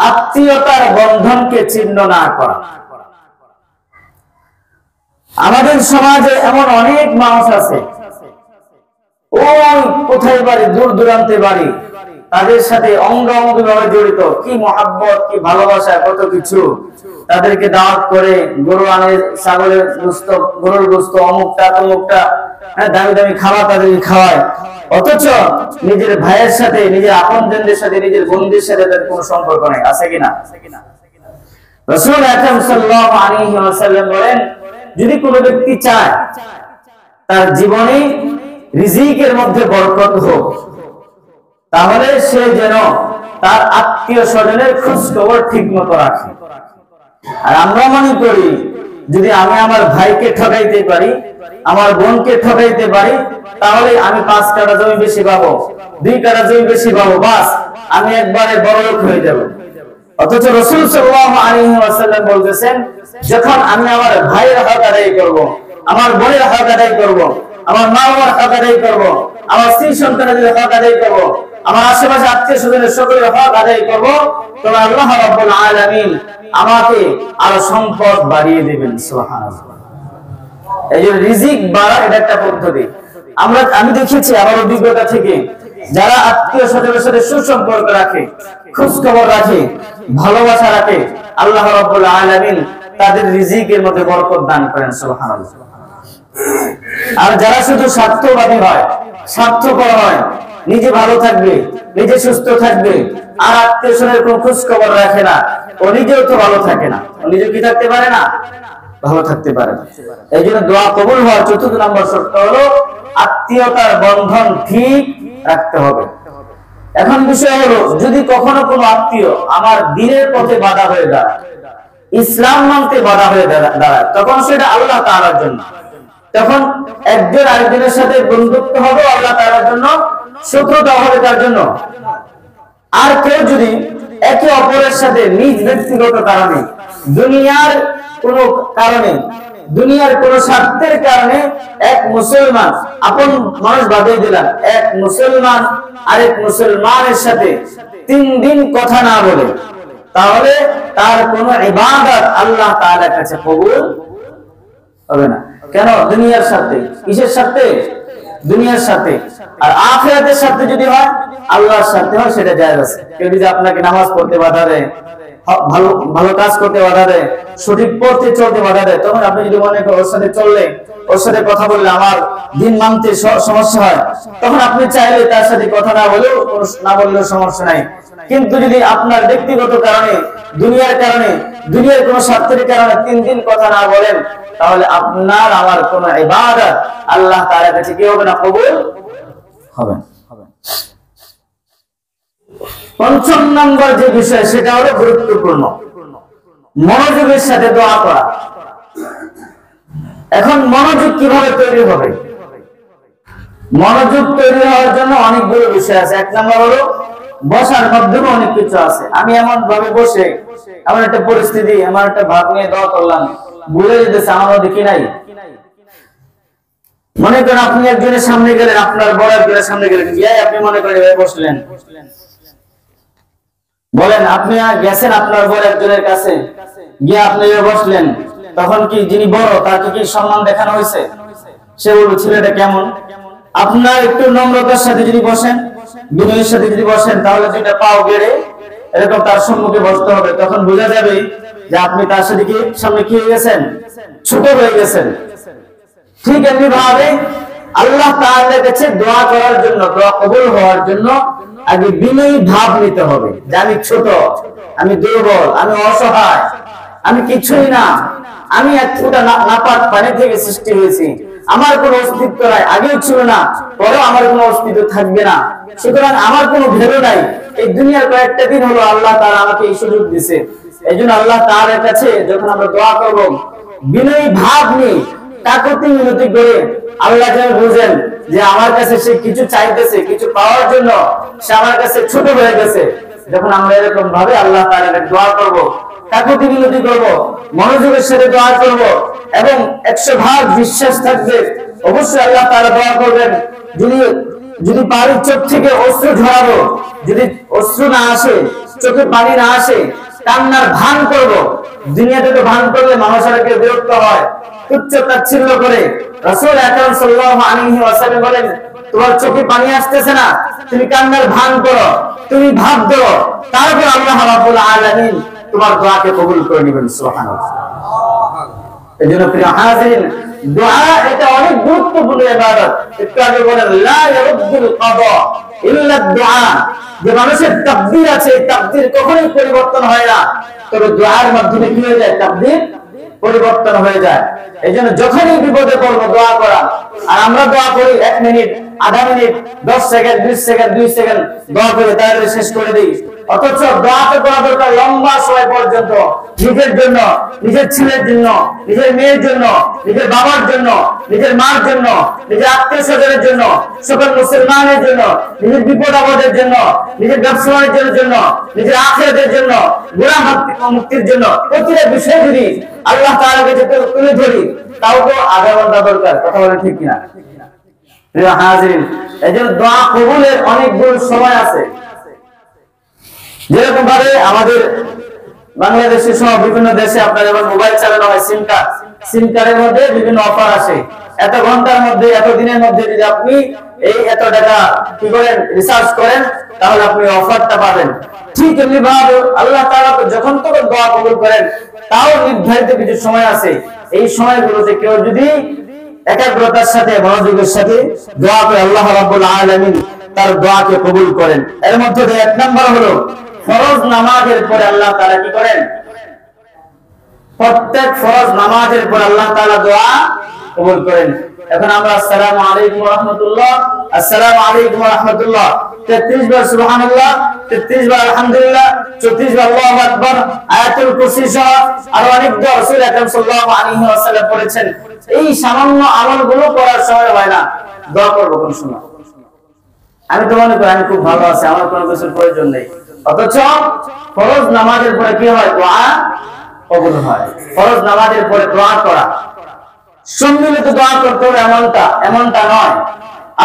আত্মীয়তার বন্ধনকে ছিন্ন না করা। আমাদের সমাজে এমন অনেক মানুষ আছে, ওই কোথায় বাড়ি, দূর দূরান্তে বাড়ি, তাদের সাথে অঙ্গাঙ্গি ভাবে জড়িত, কি মহাব্বত, কি ভালোবাসা, কত কিছু। তাদেরকে দাওয়াত করে গরু আনে, ছাগলের গোশত, গরুর গোশত, অমুকটা তমুকটা, দামি দামি খাবার তাদেরকে খাওয়ায়, অথচ নিজের ভাইয়ের সাথে, নিজের আপনজনদের সাথে, নিজের বন্ধুদের সাথে তাদের কোনো সম্পর্ক নেই। আছে কিনা? রাসূল আকরাম সাল্লাল্লাহু আলাইহি ওয়াসাল্লাম বলেন, যদি কোনো ব্যক্তি চায় তার জীবনে রিজিকের মধ্যে বরকত হোক, তাহলে সে যেন তার আত্মীয় স্বজনের খোঁজ খবর ঠিক মতো রাখে। আর আমরা মনে করি যদি আমি আমার ভাইকে ঠকাইতে পারি, আমার বোনকে ঠকাইতে পারি, তাহলে আমি 5 কাঠা জমি বেশি পাবো, 2 কাঠা জমি বেশি পাবো, বাস আমি একবারে বড়লোক হয়ে যাব। অথচ রাসূল সাল্লাল্লাহু আলাইহি ওয়াসাল্লাম বলতেছেন, যখন আমি আমার ভাইয়ের হক আদায় করব, আমার বোনের হক আদায় করব, আমার মা বাবার হক আদায় করব, আমার স্ত্রী সন্তানদের হক আদায় করব, আমার আশেপাশে আত্মীয় স্বজনের সকলের হক আদায় করব, তবে আল্লাহ রাব্বুল আলামিন আমাকে আরো সম্পদ বাড়িয়ে দিবেন। সুবহানাল্লাহ। এই যে রিজিক বাড়া, এটা একটা পদ্ধতি। আমি দেখেছি আমার অভিজ্ঞতা থেকে, যারা আত্মীয় স্বজনের সাথে সুসম্পর্ক রাখে, খোঁজ খবর রাখে, ভালোবাসা রাখে, আল্লাহ রাব্বুল আলামিন তাদের রিজিকের মধ্যে বরকত দান করেন। সুবহানাল্লাহ। আর যারা শুধু স্বার্থবাদী হয়, স্বার্থপর হয়, নিজে ভালো থাকবে, নিজে সুস্থ থাকবে, আর আত্মীয় স্বজনের কোনো খোঁজ খবর রাখে না, ও নিজেও তো ভালো থাকে না, ও নিজে কি থাকতে পারে না, ভালো থাকতে পারে না। এই জন্য দোয়া কবুল হওয়ার চতুর্থ নম্বর শর্ত হলো আত্মীয়তার বন্ধন ঠিক রাখতে হবে। এখন বিষয় হলো, যদি কখনো কোনো আত্মীয় আমার দ্বীনের পথে বাধা হয়ে দাঁড়ায়, ইসলাম মানতে বাধা হয়ে দাঁড়ায়, তখন সেটা আল্লাহ তাআলার জন্য। তখন একজন আরেকজনের সাথে বন্ধুত্ব হবে আল্লাহ তাআলার জন্য, শত্রুতা হবে তার জন্য। আর কেউ যদি একে অপরের সাথে নিজ ব্যক্তিগত কারণে, দুনিয়ার কোনো কারণে, দুনিয়ার কোন স্বার্থের কারণে এক মুসলমান, আপন মানুষ বাদে দিলাম, এক মুসলমান আরেক মুসলমানের সাথে 3 দিন কথা না বলে, তাহলে তার কোন ইবাদত আল্লাহ তাআলার কাছে কবুল হবে না। কেন? দুনিয়ার সাথে। কিসের সাথে? দুনিয়ার সাথে। আর আখিরাতের সাথে যদি হয়, আল্লাহর সাথে হয়, সেটা জায়েজ আছে। কেউ যদি আপনাকে নামাজ পড়তে বাধা দেয়, ভালো ভালো কাজ করতে বাধা দেয়, সঠিক পথে চলতে বাধা দেয়, তখন আপনি যদি মনে করেন ওর সাথে চললে, ওর সাথে কথা বললে আমার দিন মানতে সমস্যা হয়, তখন আপনি চাইলে তার সাথে কথা না বললেও সমস্যা নাই। কিন্তু যদি আপনার ব্যক্তিগত কারণে, দুনিয়ার কারণে, দুনিয়ার কোন স্বার্থের কারণে 3 দিন কথা না বলেন, তাহলে আপনার আমার কোন ইবাদত আল্লাহ তাআলার কাছে কি হবে না? কবুল হবে না। পঞ্চম নম্বর যে বিষয়, সেটা হলো গুরুত্বপূর্ণ, মনোযোগের সাথে দোয়া করা। এখন মনোযোগ কিভাবে তৈরি হবে? মনোযোগ তৈরি হওয়ার জন্য অনেকগুলো বিষয় আছে। 1 নম্বর হলো বসার মাধ্যমে অনেক কিছু আছে। আমি এমন ভাবে বসে এমন একটা পরিস্থিতি, এমন একটা ভাব নিয়ে দোয়া করলাম, ভুলে যেতেছে আমার দেখি নাই। মনে করেন আপনি একজনের সামনে গেলেন, আপনার বড় একজনের সামনে গেলেন, গিয়ে আপনি মনে করেন এভাবে বসলেন, বলেন আপনি গেছেন আপনার বড় একজনের কাছে, গিয়ে আপনি এভাবে বসলেন, তখন কি যিনি বড় তাকে কি সম্মান দেখানো হয়েছে? সে বলবে ছেলেটা কেমন? আপনার একটু নম্রতার সাথে যদি বসেন, বিনয়ের সাথে যদি বসেন, তাহলে দুইটা পাও গেড়ে এরকম তার সম্মুখে বসতে হবে, তখন বোঝা যাবে যে আপনি তার সাথে কি সামনে কি হয়ে গেছেন, ছোট হয়ে গেছেন। ঠিক এমনি ভাবে আল্লাহ তাআলার কাছে দোয়া করার জন্য, দোয়া কবুল হওয়ার জন্য আগে বিনয়ী ভাব নিতে হবে যে আমি ছোট, আমি দুর্বল, আমি অসহায়, আমি কিছুই না, আমি এক ফোঁটা নাপাক পানি থেকে সৃষ্টি হয়েছি, আমার কোনো অস্তিত্ব নাই, আগেও ছিল না, পরেও আমার কোনো অস্তিত্ব থাকবে না, সুতরাং আমার কোনো ভেবে নাই। এই দুনিয়ার কয়েকটা দিন হলো আল্লাহ তাআলা আমাকে এই সুযোগ দিয়েছে। এই জন্য আল্লাহ তাআলার কাছে যখন আমরা দোয়া করব, বিনয়ী ভাব নিয়ে কাকুতি মিনতি করে, আল্লাহ যেন বুঝেন যে আমার কাছে সে কিছু চাইতেছে, কিছু পাওয়ার জন্য সে আমার কাছে ছোট হয়ে গেছে। যখন আমরা এরকম ভাবে আল্লাহ তাআলার দোয়া করব, কাকুতি মিনতি করব, মনোযোগের সাথে দোয়া করব এবং 100% বিশ্বাস থাকবে অবশ্যই আল্লাহ তাআলা দোয়া করবেন। যদি পারি চোখ থেকে অশ্রু ঝরাবো, যদি অশ্রু না আসে, চোখে পানি না আসে, কান্নার ভান করব। দুনিয়াতে তো ভান করলে মানুষ আর কেউ বিরক্ত হয়, তুচ্ছ তাচ্ছিল্য করে। রাসূল আকরাম সাল্লাল্লাহু আলাইহি ওয়াসাল্লাম বলেন, তোমার চোখে পানি আসতেছে না, তুমি কান্নার ভান করো, তুমি ভাব দাও, তারপর আল্লাহ রাব্বুল আলামিন তোমার দোয়াকে কবুল করে নেবেন। সুবহানাল্লাহ। এজন্য প্রিয় হাজিরিন, দোয়া এটা অনেক গুরুত্বপূর্ণ ইবাদত। একটু আগে বলেন লা ইয়ারুদ্দুল কাদা ইল্লা দুআ, যে মানুষের তাকদীর আছে, তাকদীর কখনোই পরিবর্তন হয় না, তবে দোয়ার মাধ্যমে কি হয়ে যায়, তাকদীর পরিবর্তন হয়ে যায়। এইজন্য যখনই বিপদে পড়বো দোয়া করা। আর আমরা দোয়া করি 1 মিনিট, আধা মিনিট, 10 সেকেন্ড, 20 সেকেন্ড, 2 সেকেন্ড দোয়া করে তাহলে শেষ করে দিই। অথচ দোয়াতে করা দরকার লম্বা সময় পর্যন্ত, নিজের জন্য, নিজের ছেলের জন্য, নিজের মেয়ের জন্য, নিজের বাবার জন্য, নিজের মার জন্য, নিজের আত্মীয় স্বজনের জন্য, সকল মুসলমানের জন্য, নিজের বিপদ আপদের জন্য, নিজের ব্যবসায়ের জন্য, নিজের আখিরাতের জন্য, গুনাহ মুক্তির জন্য, প্রতিটা বিষয় যদি আল্লাহ তাআলার কাছে তুলে ধরি, তাও তো আধা ঘন্টা দরকার। কথা বলেন ঠিক কিনা? প্রিয় হাজিরিন, এজন্য দোয়া কবুলের অনেকগুলো সময় আছে। যেরকম ভাবে আমাদের বাংলাদেশে সহ বিভিন্ন দেশে আপনার যেমন মোবাইল চালানো হয়, সিম কার্ডের মধ্যে বিভিন্ন অফার আসে। এত ঘন্টার মধ্যে, এত দিনের মধ্যে যদি আপনি এই এত টাকা কি করেন, রিসার্চ করেন, তাহলে আপনি অফারটা পাবেন। ঠিক এমনি ভাবে আল্লাহ তাআলা যখন তখন দোয়া কবুল করেন, তাও নির্ধারিত কিছু সময় আছে। এই সময়গুলোতে কেউ যদি একাগ্রতার সাথে, মনোযোগের সাথে দোয়া করে, আল্লাহ রাব্বুল আলামিন তার দোয়াকে কবুল করেন। এর মধ্যে 1 নাম্বার হলো ফরজ নামাজের পরে আল্লাহ তাআলা কি করেন, প্রত্যেক ফরজ নামাজের পর আল্লাহ তাআলা দোয়া কবুল করেন। এখন আমরা আসসালামু আলাইকুম ওয়া রাহমাতুল্লাহ, আসসালামু আলাইকুম ওয়া রাহমাতুল্লাহ 33 বার সুবহানাল্লাহ, 33 বার আলহামদুলিল্লাহ, 34 বার আল্লাহু আকবার, আয়াতুল কুরসি সহ আর অনেক দোয়া রাসূল আকরাম সাল্লাল্লাহু আলাইহি ওয়াসাল্লাম পড়েছেন। এই সামান্য আমলগুলো করার সময় হয় না, দোয়া করব কোন সময়? আমি তো মনে করি আমি খুব ভালো আছি, আমার কোনো কিছুর প্রয়োজন নেই। অথচ ফরজ নামাজের পরে কি হয়, দোয়া কবুল হয়। ফরজ নামাজের পরে দোয়া করা, সম্মিলিত দোয়া করতে হবে এমনটা নয়।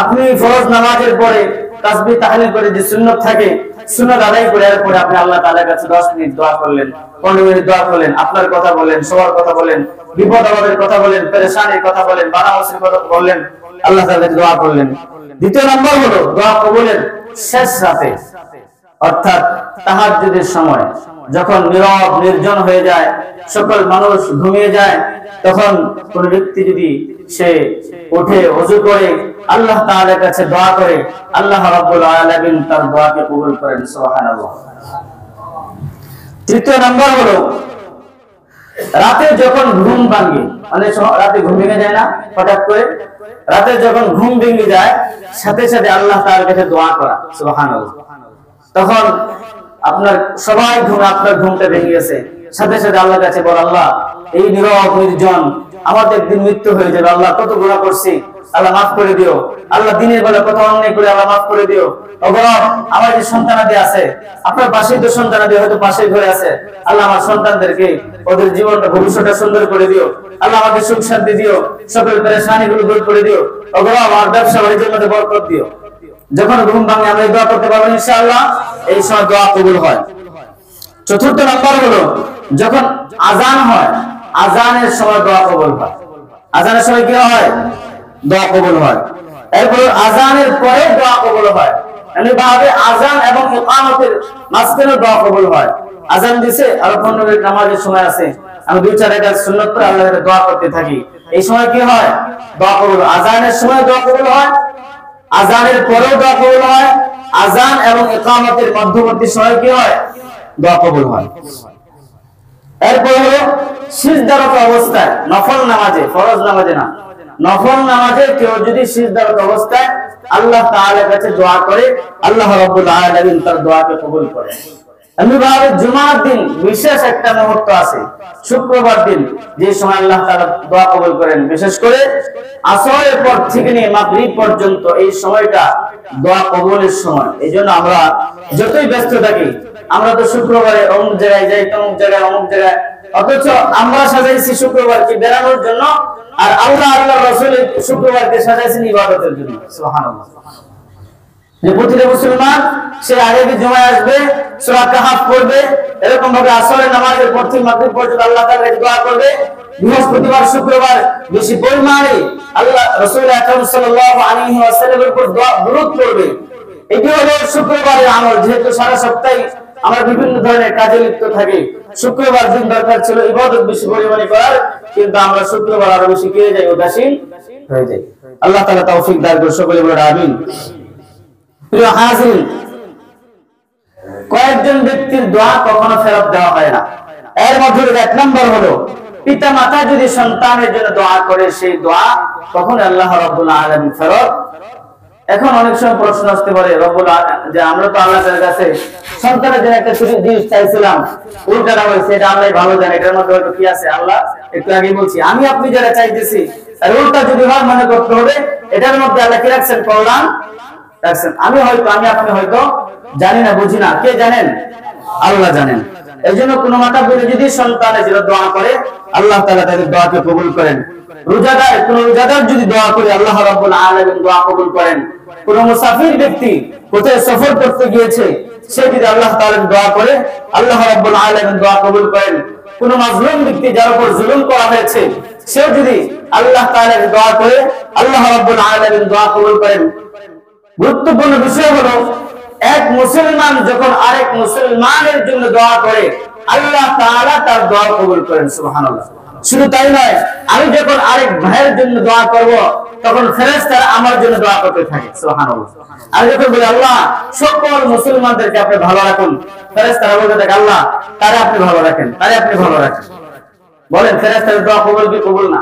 আপনি ফরজ নামাজের পরে তাসবিহ তাহলিল করে যে সুন্নাত থাকে, সুন্নাত আদায় করে এরপরে আপনি আল্লাহ তাআলার কাছে 10 মিনিট দোয়া করলেন, 15 মিনিট দোয়া করলেন, আপনার কথা বলেন, সবার কথা বলেন, বিপদ আপদের কথা বলেন, পেরেশানির কথা বলেন, বানাওয়াসির কথা বললেন, আল্লাহ তাআলার কাছে দোয়া করলেন। দ্বিতীয় নম্বর হলো দোয়া কবুলের শেষ রাতে, অর্থাৎ তাহাজ্জুদের সময়, যখন নীরব নির্জন হয়ে যায়, সকল মানুষ ঘুমিয়ে যায়, তখন কোন ব্যক্তি যদি সে উঠে ওযু করে আল্লাহ তাআলার কাছে দোয়া করে, আল্লাহ রাব্বুল আলামিন তার দোয়াকে কবুল করেন। সুবহানাল্লাহ। তৃতীয় নাম্বার হলো রাতে যখন ঘুম ভাঙে, মানে রাতে ঘুম ভেঙে যায় না হঠাৎ করে, রাতে যখন ঘুম ভেঙে যায় সাথে সাথে আল্লাহ তাআলার কাছে দোয়া করা। সুবহানাল্লাহ। তখন আপনার সবাই ঘুমে, আপনার ঘুমটা ভেঙে গেছে, সাথে সাথে আল্লাহর কাছে বল, আল্লাহ এই নীরব নির্জন, আমাদের একদিন মৃত্যু হয়ে যাবে, আল্লাহ কত গুনাহ করছি, আল্লাহ মাফ করে দিও। আল্লাহ দিনের বেলা কথা অন্যায় করে আল্লাহ মাফ করে দিও। ওগো আমার যে সন্তানাদি আছে, আপনার পাশেই তো সন্তানাদি হয়তো পাশেই ঘরে আছে, আল্লাহ আমার সন্তানদেরকে ওদের জীবনটা ভবিষ্যৎটা সুন্দর করে দিও। আল্লাহ আমাকে সুখ শান্তি দিও, সকল পেরেশানিগুলো দূর করে দিও। ওগো আমার ব্যবসা বাণিজ্যের মধ্যে বরকত দিও। যখন ঘুম ভাঙে আমরা দোয়া করতে পারবো ইনশাআল্লাহ, এই সময় দোয়া কবুল হয়। চতুর্থ নম্বর হলো যখন আজান হয়, আজানের সময় দোয়া কবুল হয়। আজানের সময় কি হয়? দোয়া কবুল হয়। এরপর আজানের পরে দোয়া কবুল হয়। এমনি ভাবে আজান এবং ইকামতের মাঝখানে দোয়া কবুল হয়। আজান দিছে আর 15 মিনিট নামাজের সময় আছে, আমি 2-4 রাকাত সুন্নাত পড়ে আল্লাহর কাছে দোয়া করতে থাকি। এই সময় কি হয়? দোয়া কবুল। আজানের সময় দোয়া কবুল হয়, আজানের পরেও দোয়া কবুল হয়, আজান এবং ইকামতের মধ্যবর্তী সময় কি হয়? দোয়া কবুল হয়। এরপর হলো সিজদারত অবস্থায়, নফল নামাজে, ফরজ নামাজে না, নফল নামাজে কেউ যদি সিজদারত অবস্থায় আল্লাহ তাআলার কাছে দোয়া করে, আল্লাহ রাব্বুল আলামিন তার দোয়াকে কবুল করেন। এমনি ভাবে জুমার দিন বিশেষ একটা মুহূর্ত আছে, শুক্রবার দিন, যে সময় আল্লাহ তাআলা দোয়া কবুল করেন। বিশেষ করে আসরের পর থেকে নিয়ে মাগরিব পর্যন্ত এই সময়টা দোয়া কবুলের সময়। এইজন্য আমরা যতই ব্যস্ত থাকি, আমরা তো শুক্রবারে অমুক জায়গায় যাই, তমুক জায়গায়, অমুক জায়গায়, অথচ আমরা সাজাইছি শুক্রবারকে বেড়ানোর জন্য, আর আল্লাহ আল্লাহ রাসূল শুক্রবারকে সাজাইছেন ইবাদতের জন্য। সুবহানাল্লাহ। যে প্রতিটা মুসলমান সে আগে জুমায় আসবে, সূরা কাহফ পড়বে, এরকম ভাবে আসরের নামাজের পর থেকে মাগরিব পর্যন্ত আল্লাহ তাআলার কাছে দোয়া করবে। বৃহস্পতিবার শুক্রবার বেশি পরিমাণে আল্লাহ রাসূল আকরাম সাল্লাল্লাহু আলাইহি ওয়াসাল্লামের উপর দরুদ পড়বে। এটি হলো শুক্রবারের আমল। যেহেতু সারা সপ্তাহে আমরা বিভিন্ন ধরনের কাজে লিপ্ত থাকি, শুক্রবার দিন দরকার ছিল ইবাদত বেশি পরিমাণে করার, কিন্তু আমরা শুক্রবার আরো বেশি কে যাই, উদাসীন হয়ে যাই। আল্লাহ তাআলা তৌফিক দান করুন, সকলে বলুন আমিন। প্রিয় হাজির, কয়েকজন ব্যক্তির দোয়া কখনো ফেরত দেওয়া হয় না। এর মধ্যে এক নম্বর হলো পিতা মাতা যদি সন্তানের জন্য দোয়া করে, সেই দোয়া কখনো আল্লাহ রাব্বুল আলামিন ফেরত। এখন অনেক সময় প্রশ্ন আসতে পারে, রব্বুল আলামিন, যে আমরা তো আল্লাহর কাছে সন্তানের জন্য একটা ছোট জিনিস চাইছিলাম, উল্টাটা হয়েছে, এটা আল্লাহ ভালো জানে, এটার মধ্যে হয়তো কি আছে। আল্লাহ একটু আগে বলছি, আমি আপনি যারা চাইতেছি আর উল্টা যদি হয় মনে করতে হবে এটার মধ্যে আল্লাহ কি রাখছেন? কল্যাণ রাখছেন। আমি আপনি হয়তো জানি না, বুঝি না, কে জানেন? আল্লাহ জানেন। এই জন্য কোন মাতা বলে যদি সন্তানের জন্য দোয়া করে, আল্লাহ তাআলা তাদের দোয়াকে কবুল করেন। কোন রোজাদার যদি দোয়া করে, আল্লাহ রাব্বুল আলামিন দোয়া কবুল করেন। কোন মুসাফির ব্যক্তি কোথায় সফর করতে গিয়েছে, সে যদি আল্লাহ তাআলার দোয়া করে, আল্লাহ রাব্বুল আলামিন দোয়া কবুল করেন। কোন মাজলুম ব্যক্তি যার উপর জুলুম করা হয়েছে, সে যদি আল্লাহ তাআলার দোয়া করে, আল্লাহ রাব্বুল আলামিন দোয়া কবুল করেন। গুরুত্বপূর্ণ বিষয় হলো, এক মুসলমান যখন আরেক মুসলমানের জন্য দোয়া করে, আল্লাহ তাআলা তার দোয়া কবুল করেন। সুবহানাল্লাহ। শুধু তাই নয়, আমি যখন আরেক ভাইয়ের জন্য দোয়া করব, তখন ফেরেশতারা আমার জন্য দোয়া করতে থাকে। সুবহানাল্লাহ। আমি যখন বলি আল্লাহ সকল মুসলমানদেরকে আপনি ভালো রাখুন, ফেরেশতারা বলতে থাকে আল্লাহ তারে আপনি ভালো রাখেন, তারে আপনি ভালো রাখেন। বলেন ফেরেশতাদের দোয়া কবুল কি কবুল না?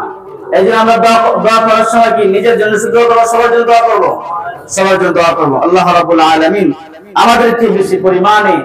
এই জন্য আমরা দোয়া করার সময় কি নিজের জন্য শুধু দোয়া করব, সবার জন্য দোয়া করব? সবার জন্য দোয়া করব। আল্লাহ রাব্বুল আলামিন আমাদেরকে বেশি পরিমাণে